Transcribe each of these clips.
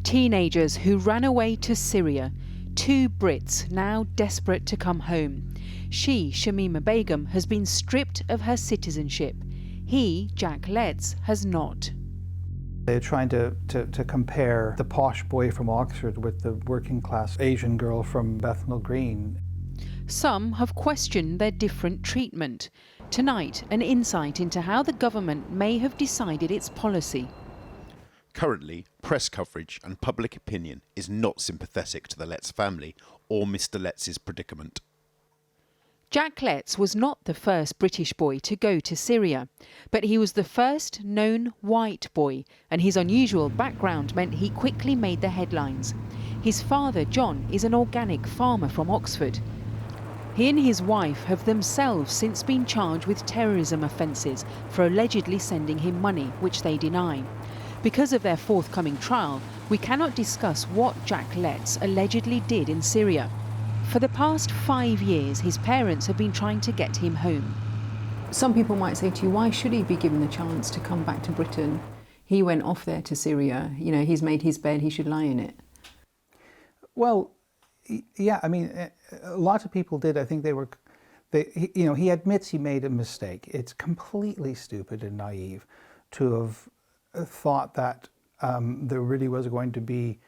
Teenagers who ran away to Syria. 2 Brits now desperate to come home. She, Shamima Begum, has been stripped of her citizenship. He, Jack Letts, has not. They're trying to compare the posh boy from Oxford with the working class Asian girl from Bethnal Green. Some have questioned their different treatment. Tonight, an insight into how the government may have decided its policy. Currently, press coverage and public opinion is not sympathetic to the Letts family or Mr. Letts' predicament. Jack Letts was not the first British boy to go to Syria, but he was the first known white boy, and his unusual background meant he quickly made the headlines. His father, John, is an organic farmer from Oxford. He and his wife have themselves since been charged with terrorism offences for allegedly sending him money, which they deny. Because of their forthcoming trial, we cannot discuss what Jack Letts allegedly did in Syria. For the past 5 years, his parents have been trying to get him home. Some people might say to you, why should he be given the chance to come back to Britain? He went off there to Syria, you know, he's made his bed, he should lie in it. Well, yeah, I mean, a lot of people did. I think he admits he made a mistake. It's completely stupid and naive to have thought that there really was going to be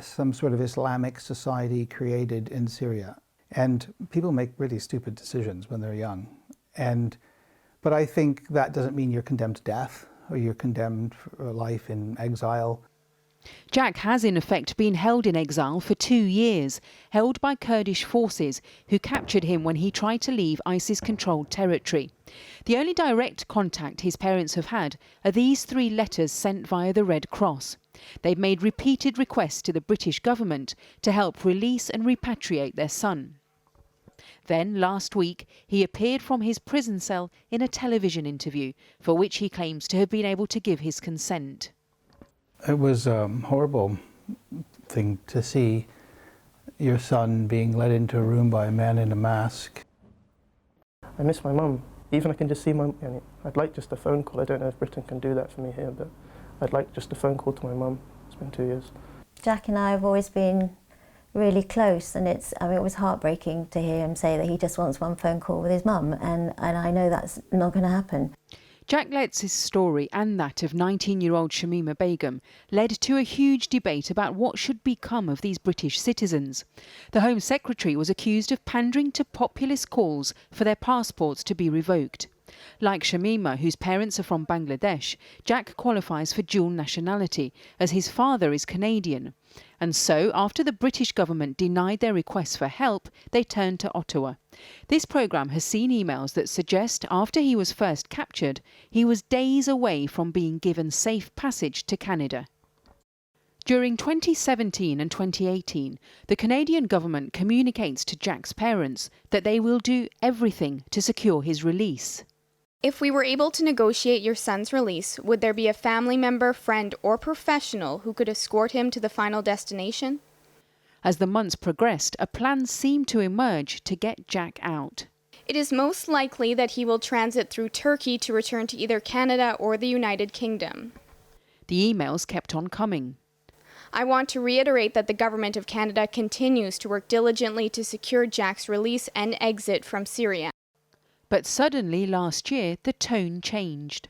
some sort of Islamic society created in Syria. And people make really stupid decisions when they're young. But I think that doesn't mean you're condemned to death or you're condemned for life in exile. Jack has in effect been held in exile for 2 years, held by Kurdish forces who captured him when he tried to leave ISIS-controlled territory. The only direct contact his parents have had are these 3 letters sent via the Red Cross. They've made repeated requests to the British government to help release and repatriate their son. Then, last week, he appeared from his prison cell in a television interview, for which he claims to have been able to give his consent. It was a horrible thing to see your son being led into a room by a man in a mask. I miss my mum. Even I can just see my mum. I'd like just a phone call. I don't know if Britain can do that for me here, but I'd like just a phone call to my mum. It's been 2 years. Jack and I have always been really close, and it was heartbreaking to hear him say that he just wants one phone call with his mum, and I know that's not going to happen. Jack Letts' story and that of 19-year-old Shamima Begum led to a huge debate about what should become of these British citizens. The Home Secretary was accused of pandering to populist calls for their passports to be revoked. Like Shamima, whose parents are from Bangladesh, Jack qualifies for dual nationality, as his father is Canadian. And so, after the British government denied their requests for help, they turned to Ottawa. This programme has seen emails that suggest after he was first captured, he was days away from being given safe passage to Canada. During 2017 and 2018, the Canadian government communicates to Jack's parents that they will do everything to secure his release. If we were able to negotiate your son's release, would there be a family member, friend, or professional who could escort him to the final destination? As the months progressed, a plan seemed to emerge to get Jack out. It is most likely that he will transit through Turkey to return to either Canada or the United Kingdom. The emails kept on coming. I want to reiterate that the Government of Canada continues to work diligently to secure Jack's release and exit from Syria. But suddenly last year, the tone changed.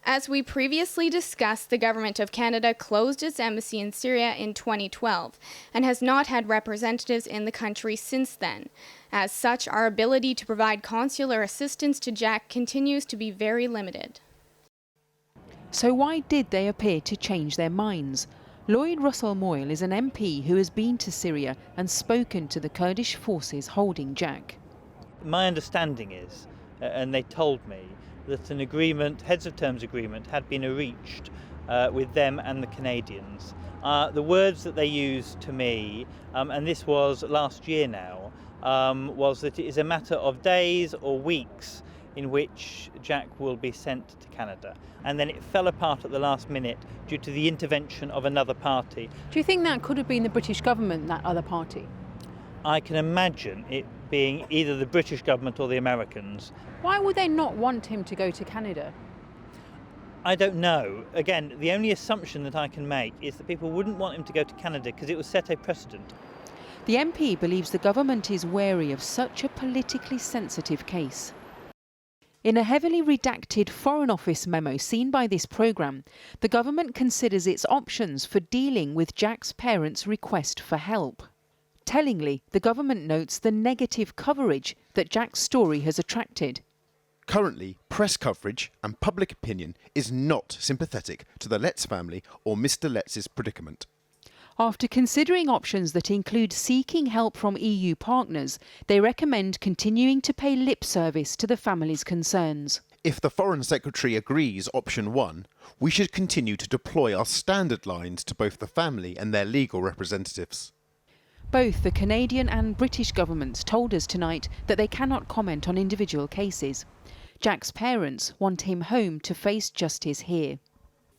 As we previously discussed, the Government of Canada closed its embassy in Syria in 2012 and has not had representatives in the country since then. As such, our ability to provide consular assistance to Jack continues to be very limited. So why did they appear to change their minds? Lloyd Russell Moyle is an MP who has been to Syria and spoken to the Kurdish forces holding Jack. My understanding is, and they told me, that an agreement, heads of terms agreement, had been reached with them and the Canadians. The words that they used to me, and this was last year now, was that it is a matter of days or weeks in which Jack will be sent to Canada. And then it fell apart at the last minute due to the intervention of another party. Do you think that could have been the British government, that other party? I can imagine it being either the British government or the Americans. Why would they not want him to go to Canada? I don't know. Again, the only assumption that I can make is that people wouldn't want him to go to Canada because it would set a precedent. The MP believes the government is wary of such a politically sensitive case. In a heavily redacted Foreign Office memo seen by this programme, the government considers its options for dealing with Jack's parents' request for help. Tellingly, the government notes the negative coverage that Jack's story has attracted. Currently, press coverage and public opinion is not sympathetic to the Letts family or Mr. Letts's predicament. After considering options that include seeking help from EU partners, they recommend continuing to pay lip service to the family's concerns. If the Foreign Secretary agrees option 1, we should continue to deploy our standard lines to both the family and their legal representatives. Both the Canadian and British governments told us tonight that they cannot comment on individual cases. Jack's parents want him home to face justice here.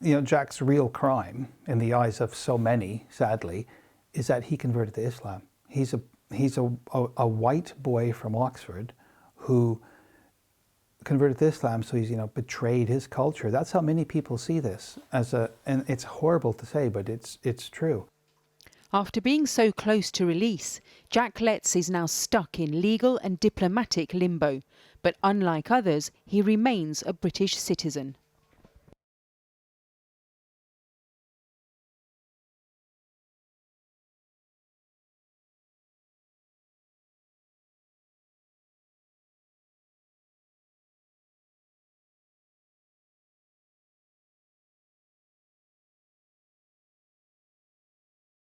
You know, Jack's real crime, in the eyes of so many, sadly, is that he converted to Islam. He's a white boy from Oxford who converted to Islam, so he's, you know, betrayed his culture. That's how many people see this and it's horrible to say, but it's true. After being so close to release, Jack Letts is now stuck in legal and diplomatic limbo. But unlike others, he remains a British citizen.